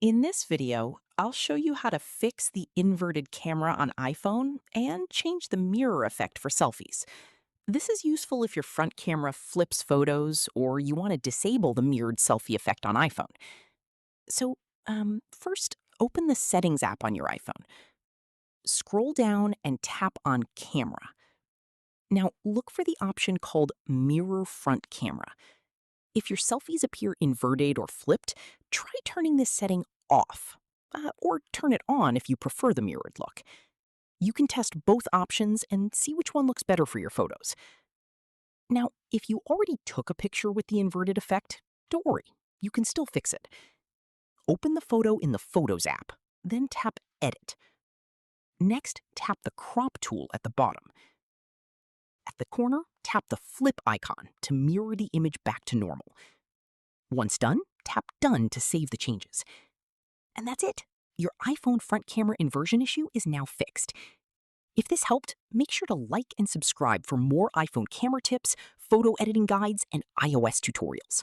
In this video, I'll show you how to fix the inverted camera on iPhone and change the mirror effect for selfies. This is useful if your front camera flips photos or you want to disable the mirrored selfie effect on iPhone. First, open the Settings app on your iPhone. Scroll down and tap on Camera. Now, look for the option called Mirror Front Camera. If your selfies appear inverted or flipped, try turning this setting off, or turn it on if you prefer the mirrored look. You can test both options and see which one looks better for your photos. Now, if you already took a picture with the inverted effect, don't worry, you can still fix it. Open the photo in the Photos app, then tap Edit. Next, tap the Crop tool at the bottom. At the corner, tap the Flip icon to mirror the image back to normal. Once done, tap Done to save the changes. And that's it. Your iPhone front camera inversion issue is now fixed. If this helped, make sure to like and subscribe for more iPhone camera tips, photo editing guides, and iOS tutorials.